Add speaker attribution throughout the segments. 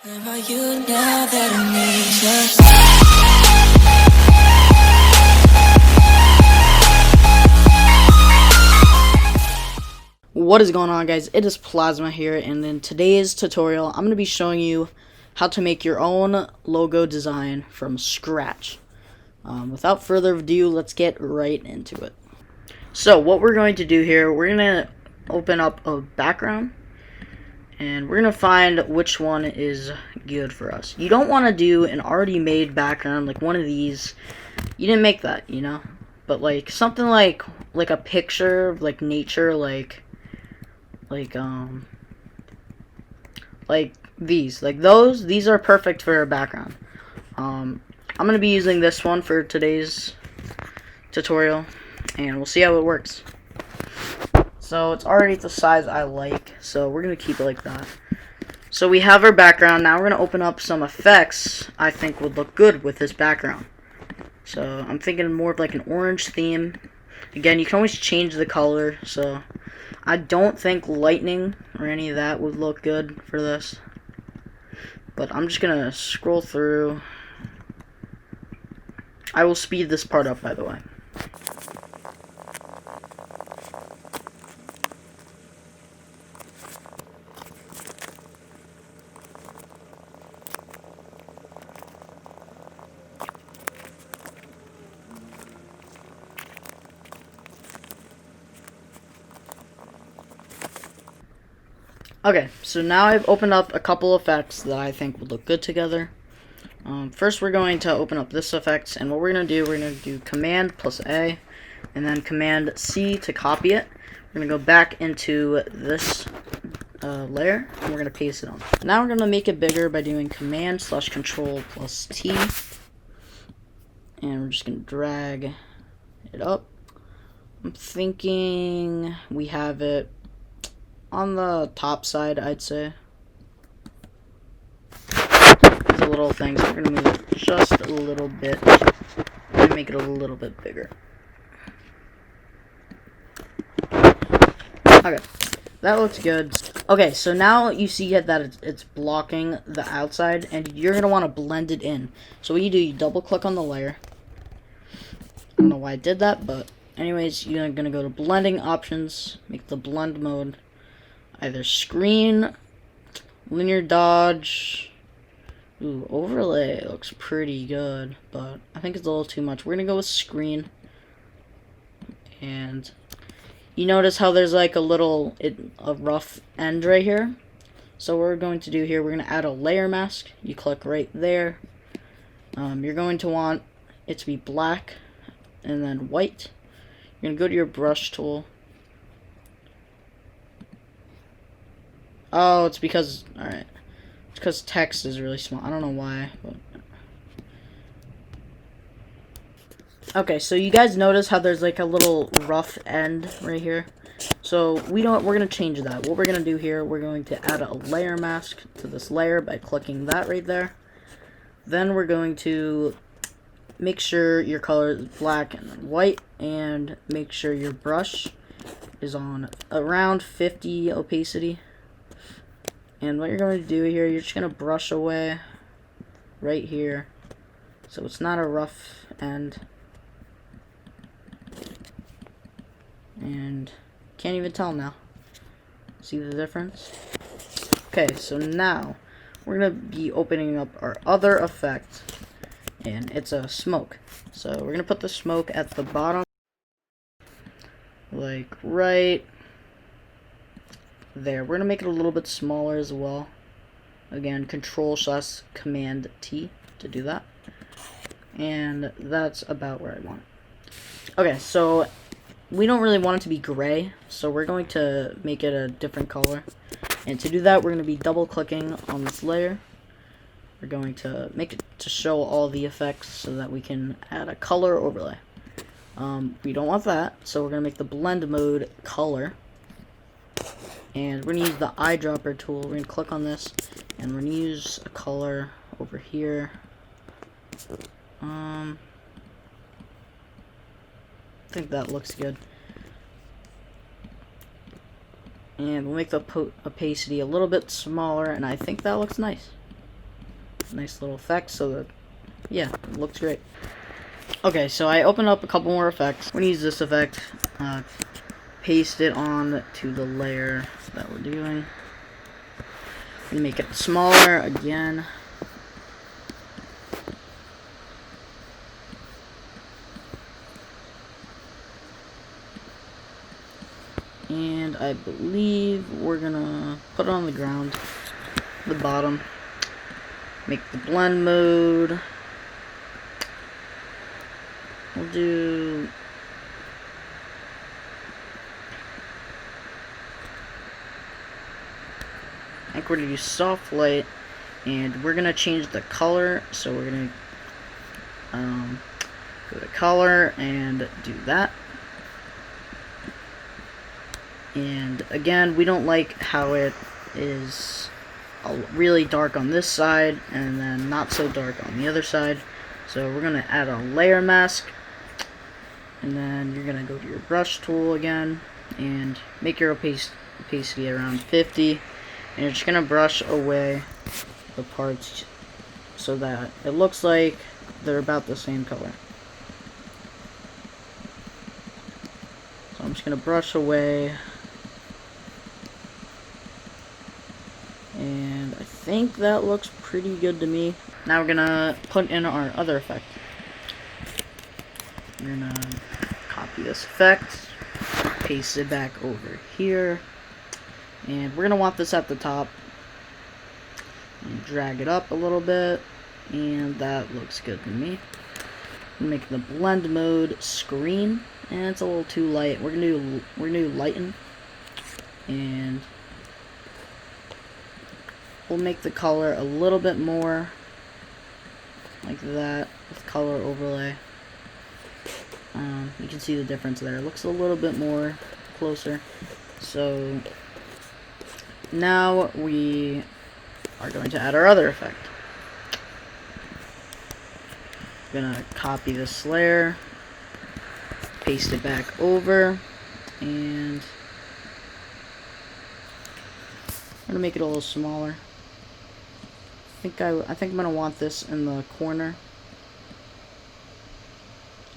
Speaker 1: Where are you now that I need you?
Speaker 2: What is going on, guys? It is Plasma here, and in today's tutorial I'm going to be showing you how to make your own logo design from scratch. Without further ado, let's get right into it. So what we're going to do here, we're going to open up a background and we're going to find which one is good for us. You don't want to do an already made background like one of these. You didn't make that, you know, but like something like a picture of like nature, like these, like those. These are perfect for a background. I'm gonna be using this one for today's tutorial, and we'll see how it works. So it's already the size I like, so we're gonna keep it like that. So we have our background. Now we're gonna open up some effects I think would look good with this background. So I'm thinking more of like an orange theme. Again, you can always change the color, so I don't think lightning or any of that would look good for this. But I'm just gonna scroll through. I will speed this part up, by the way. Okay, so now I've opened up a couple effects that I think would look good together. First, we're going to open up this effect, and what we're going to do Command plus A, and then Command C to copy it. We're going to go back into this layer, and we're going to paste it on. Now we're going to make it bigger by doing Command / Control plus T, and we're just going to drag it up. I'm thinking we have it on the top side, I'd say. These little things, we're gonna move it just a little bit and make it a little bit bigger. Okay, that looks good. Okay, so now you see that it's blocking the outside, and you're gonna want to blend it in. So what you do, you double click on the layer. I don't know why I did that, but anyways, you're gonna go to blending options, make the blend mode either screen, linear dodge. Ooh, overlay looks pretty good, but I think it's a little too much. We're gonna go with screen. And you notice how there's like a rough end right here. So what we're going to do here, we're gonna add a layer mask. You click right there. You're going to want it to be black and then white. You're gonna go to your brush tool. Oh, it's because, alright. It's because text is really small. I don't know why. But... Okay, so you guys notice how there's like a little rough end right here? So we're gonna change that. What we're gonna do here, we're going to add a layer mask to this layer by clicking that right there. Then we're going to make sure your color is black and white, and make sure your brush is on around 50 opacity. And what you're going to do here, you're just going to brush away right here, so it's not a rough end. And can't even tell now. See the difference? Okay, so now we're going to be opening up our other effect, and it's a smoke. So we're going to put the smoke at the bottom, like right there. We're gonna make it a little bit smaller as well. Again, Control / Command T to do that. And that's about where I want it. Okay, so we don't really want it to be gray, so we're going to make it a different color. And to do that, we're going to be double clicking on this layer. We're going to make it to show all the effects so that we can add a color overlay. We don't want that, so we're going to make the blend mode color. And we're going to use the eyedropper tool. We're going to click on this, and we're going to use a color over here. I think that looks good. And we'll make the opacity a little bit smaller, and I think that looks nice. nice little effect, so that, yeah, it looks great. Okay, so I opened up a couple more effects. We're gonna use this effect, paste it on to the layer that we're doing. Make it smaller again. And I believe we're gonna put it on the ground, the bottom. Make the blend mode. We'll do I think we're gonna use soft light, and we're gonna change the color. So we're gonna go to color and do that. And again, we don't like how it is really dark on this side and then not so dark on the other side. So we're gonna add a layer mask, and then you're gonna go to your brush tool again and make your opacity around 50, and you're just gonna brush away the parts so that it looks like they're about the same color. So I'm just gonna brush away, and I think that looks pretty good to me. Now we're gonna put in our other effect. We're gonna copy this effect, paste it back over here, and we're gonna want this at the top. And drag it up a little bit, and that looks good to me. Make the blend mode screen, and it's a little too light. We're gonna do lighten, and we'll make the color a little bit more like that with color overlay. You can see the difference there. It looks a little bit more closer. So now we are going to add our other effect. I'm gonna copy this layer, paste it back over, and I'm gonna make it a little smaller. I think I'm gonna want this in the corner,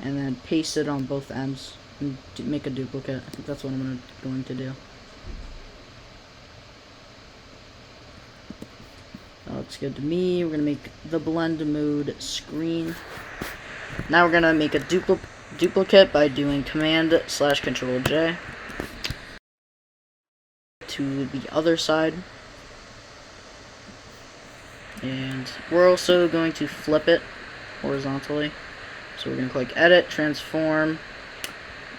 Speaker 2: and then paste it on both ends and make a duplicate. I think that's what I'm going to do. That looks good to me. We're gonna make the blend mode screen. Now we're gonna make a duplicate by doing Command/Control J to the other side. And we're also going to flip it horizontally. So we're going to click Edit, Transform,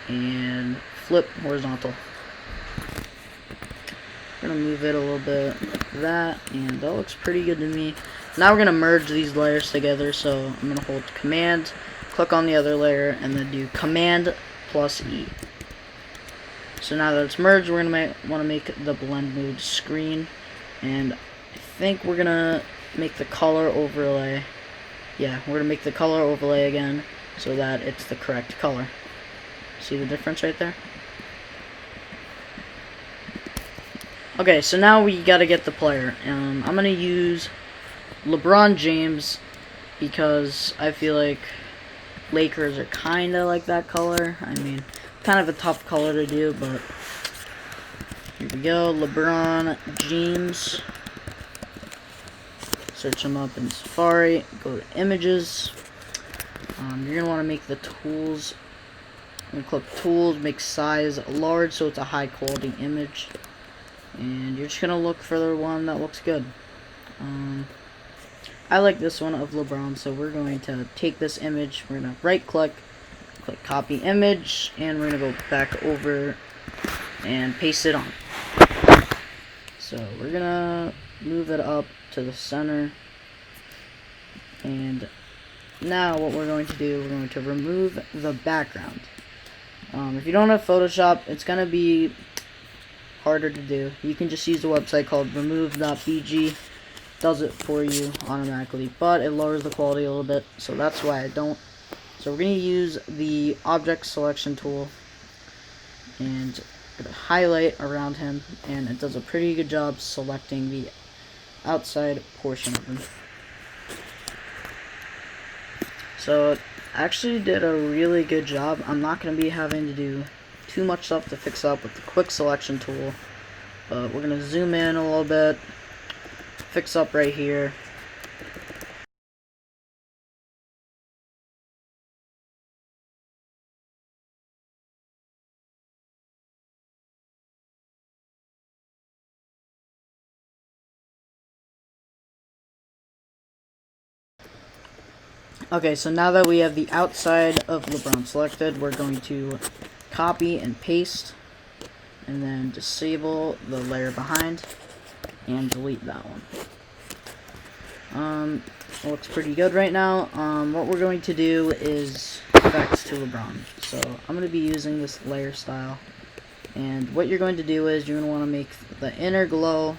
Speaker 2: and Flip Horizontal. We're going to move it a little bit like that, and that looks pretty good to me. Now we're going to merge these layers together, so I'm going to hold Command, click on the other layer, and then do Command plus E. So now that it's merged, we're going to want to make the blend mode screen, and I think we're going to make the color overlay. Yeah, we're going to make the color overlay again so that it's the correct color. See the difference right there? Okay, so now we got to get the player. I'm going to use LeBron James because I feel like Lakers are kind of like that color. I mean, kind of a tough color to do, but here we go. LeBron James. Search them up in Safari, go to images. You're going to want to make the tools. I'm going to click tools, make size large so it's a high quality image. And you're just going to look for the one that looks good. I like this one of LeBron, so we're going to take this image, we're going to right click, click copy image, and we're going to go back over and paste it on. So we're going to move it up to the center, and now what we're going to do, we're going to remove the background. If you don't have Photoshop, it's going to be harder to do. You can just use a website called remove.bg. Does it for you automatically, but it lowers the quality a little bit, so that's why I don't. So we're going to use the object selection tool and highlight around him, and it does a pretty good job selecting the outside portion of him. So I actually did a really good job. I'm not going to be having to do too much stuff to fix up with the quick selection tool. But we're going to zoom in a little bit, fix up right here. Okay, so now that we have the outside of LeBron selected, we're going to copy and paste, and then disable the layer behind, and delete that one. Looks pretty good right now. What we're going to do is effects to LeBron. So I'm going to be using this layer style, and what you're going to do is you're going to want to make the inner glow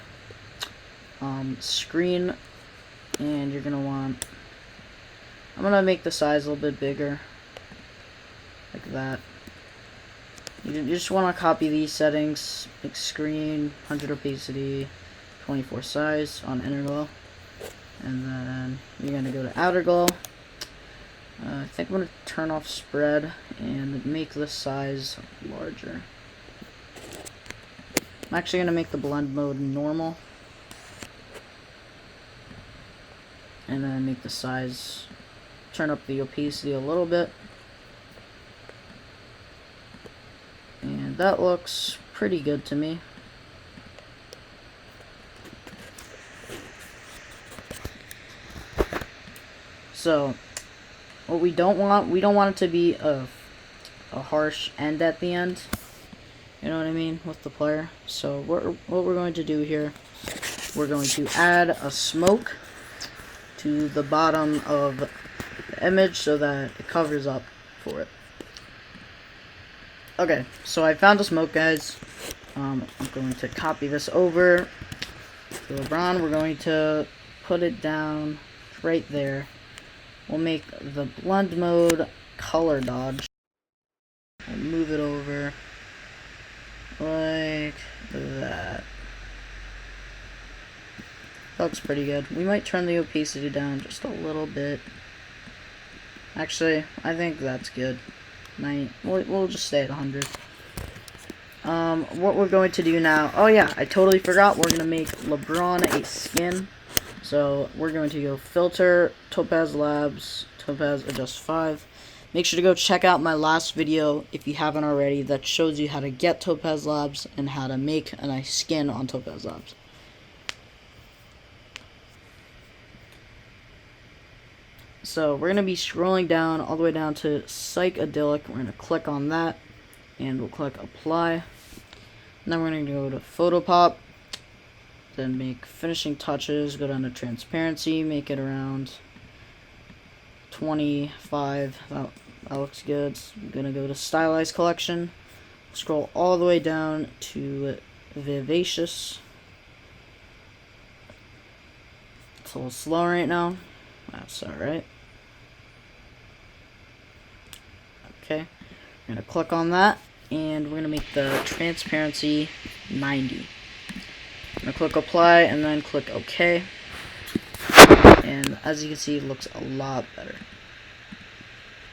Speaker 2: screen, and you're going to want, I'm going to make the size a little bit bigger, like that. You just want to copy these settings, make screen, 100 opacity, 24 size on inner glow. And then you're going to go to outer glow. I think I'm going to turn off spread and make the size larger. I'm actually going to make the blend mode normal. And then make the size, turn up the opacity a little bit. And that looks pretty good to me. So, what we don't want it to be a harsh end at the end. You know what I mean? With the player. So, what we're going to do here, we're going to add a smoke to the bottom of the image so that it covers up for it. Okay, so I found a smoke, guys. I'm going to copy this over to LeBron. We're going to put it down right there. We'll make the blend mode color dodge. We'll move it over like that. Looks pretty good. We might turn the opacity down just a little bit. Actually, I think that's good. We'll just stay at 100. What we're going to do now, oh yeah, I totally forgot, we're going to make LeBron a skin. So we're going to go filter, Topaz Labs, Topaz Adjust 5. Make sure to go check out my last video if you haven't already that shows you how to get Topaz Labs and how to make a nice skin on Topaz Labs. So we're going to be scrolling down all the way down to Psychedelic. We're going to click on that and we'll click apply. And then we're going to go to Photopop. Then make finishing touches, go down to transparency, make it around 25. That looks good. I'm going to go to stylized collection. Scroll all the way down to vivacious. It's a little slow right now. That's alright. Okay, I'm going to click on that, and we're going to make the transparency 90. I'm going to click apply, and then click OK. And as you can see, it looks a lot better.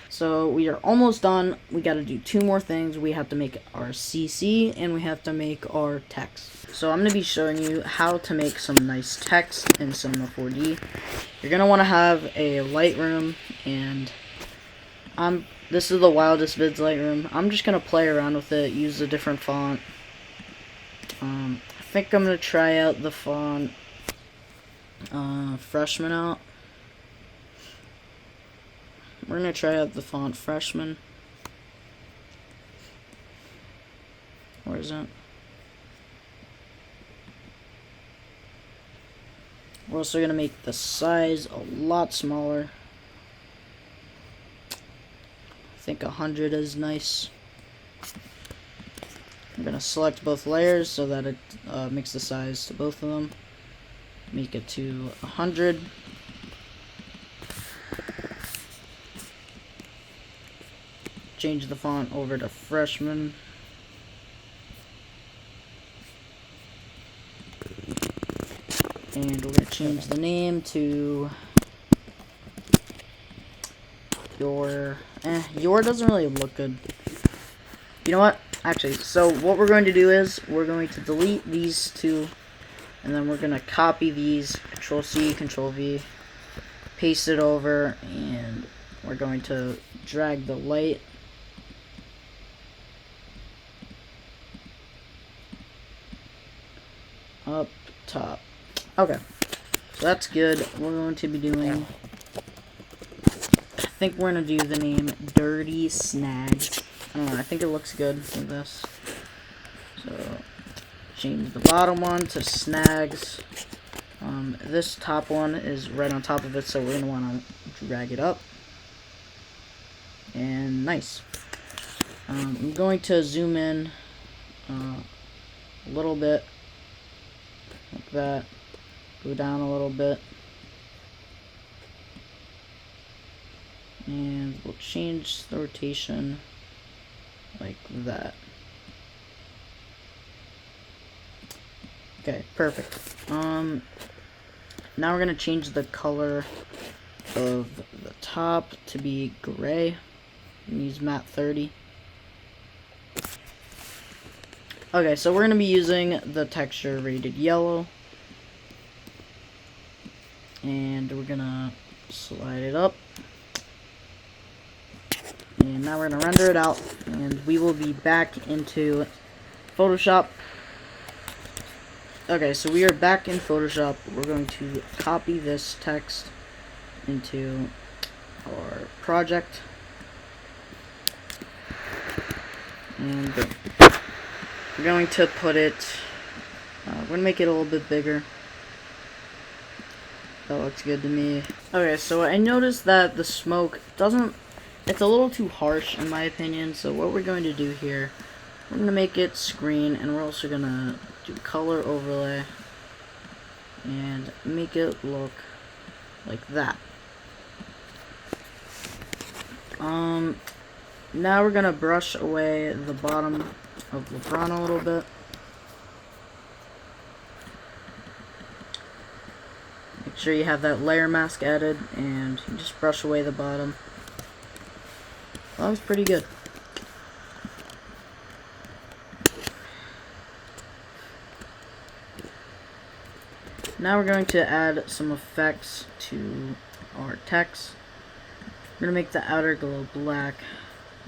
Speaker 2: So we are almost done. We got to do two more things. We have to make our CC, and we have to make our text. So I'm going to be showing you how to make some nice text in Cinema 4D. You're going to want to have a Lightroom, and this is the Wildest Vids Lightroom. I'm just going to play around with it, use a different font. I think I'm going to try out the font Freshman out. We're going to try out the font Freshman. Where is it? We're also going to make the size a lot smaller. I think 100 is nice. I'm going to select both layers so that it makes the size to both of them. Make it to 100. Change the font over to Freshman. And we're going to change the name to your doesn't really look good. You know what? Actually, so what we're going to do is we're going to delete these two, and then we're going to copy these, Control-C, Control-V, paste it over, and we're going to drag the light up top. Okay, so that's good. We're going to be doing, I think we're going to do the name Dirty Snag. I don't know, I think it looks good with this. So, change the bottom one to Snags. This top one is right on top of it, so we're going to want to drag it up. And nice. I'm going to zoom in a little bit, like that. Go down a little bit. And we'll change the rotation like that. Okay, perfect. Now we're gonna change the color of the top to be gray. Use matte 30. Okay, so we're gonna be using the texture rated yellow, and we're gonna slide it up. And now we're going to render it out, and we will be back into Photoshop. Okay, so we are back in Photoshop. We're going to copy this text into our project. And we're going to put it, we're going to make it a little bit bigger. That looks good to me. Okay, so I noticed that the smoke doesn't, it's a little too harsh in my opinion, so what we're going to do here, we're going to make it screen, and we're also going to do color overlay and make it look like that. Now we're going to brush away the bottom of LeBron a little bit. Make sure you have that layer mask added, and you just brush away the bottom. That was pretty good. Now we're going to add some effects to our text. We're going to make the outer glow black.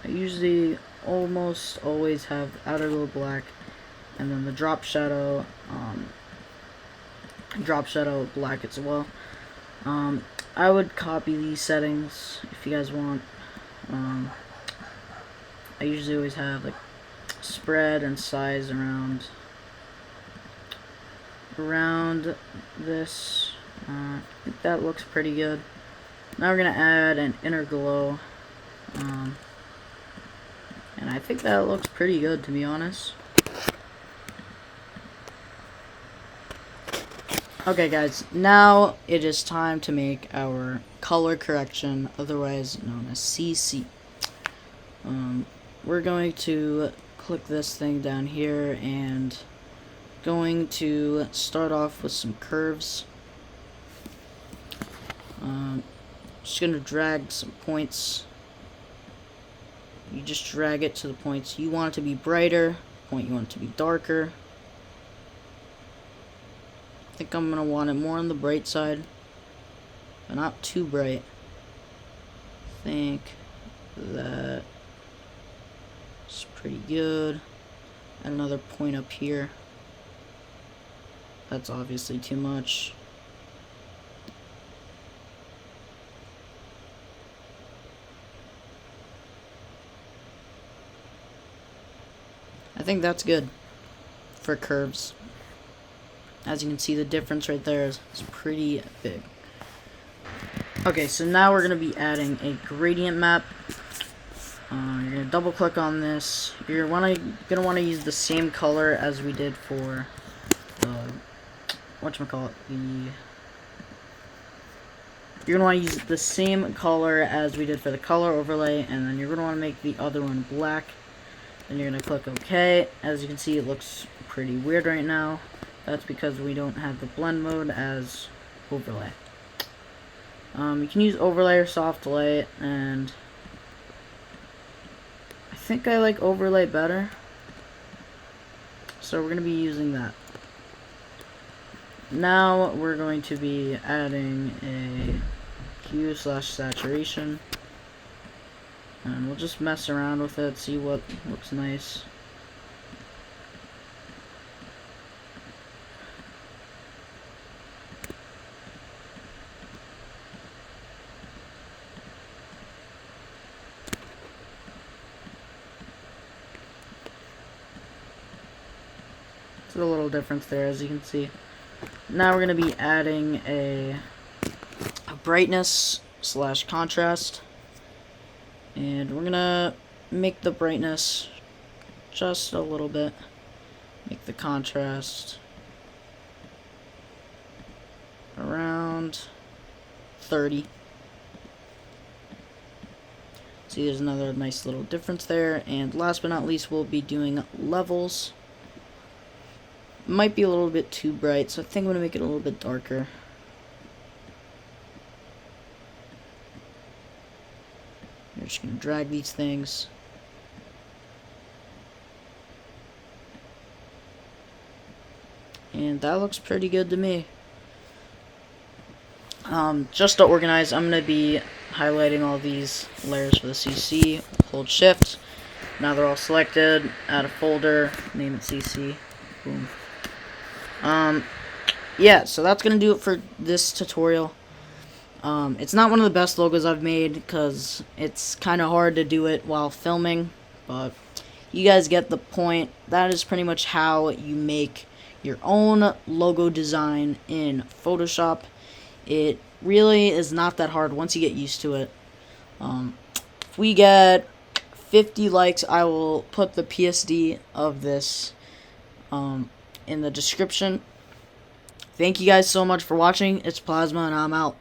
Speaker 2: I usually almost always have outer glow black, and then the drop shadow black as well. I would copy these settings if you guys want. I usually always have like spread and size around this. I think that looks pretty good. Now we're gonna add an inner glow, and I think that looks pretty good, to be honest. Okay guys, now it is time to make our color correction, otherwise known as CC. We're going to click this thing down here and going to start off with some curves. Just going to drag some points. You just drag it to the points you want it to be brighter, point you want it to be darker. I think I'm going to want it more on the bright side, but not too bright. I think that is pretty good. Add another point up here. That's obviously too much. I think that's good for curves. As you can see, the difference right there is pretty big. Okay, so now we're going to be adding a gradient map. You're going to double click on this. You're going to want to use the same color as we did for the, whatchamacallit, you're going to want to use the same color as we did for the color overlay, and then you're going to want to make the other one black. Then you're going to click OK. As you can see, it looks pretty weird right now. That's because we don't have the blend mode as overlay. You can use overlay or soft light, and think I like overlay better. So we're going to be using that. Now we're going to be adding a hue/saturation. And we'll just mess around with it, see what looks nice. There's a little difference there, as you can see. Now we're going to be adding a brightness/contrast. And we're going to make the brightness just a little bit. Make the contrast around 30. See, there's another nice little difference there. And last but not least, we'll be doing levels. Might be a little bit too bright, so I think I'm going to make it a little bit darker. We're just going to drag these things. And that looks pretty good to me. Just to organize, I'm going to be highlighting all these layers for the CC. Hold Shift. Now they're all selected. Add a folder. Name it CC. Boom. Yeah, so that's going to do it for this tutorial. It's not one of the best logos I've made because it's kind of hard to do it while filming, but you guys get the point. That is pretty much how you make your own logo design in Photoshop. It really is not that hard once you get used to it. If we get 50 likes, I will put the PSD of this in the description. Thank you guys so much for watching. It's Plasma, and I'm out.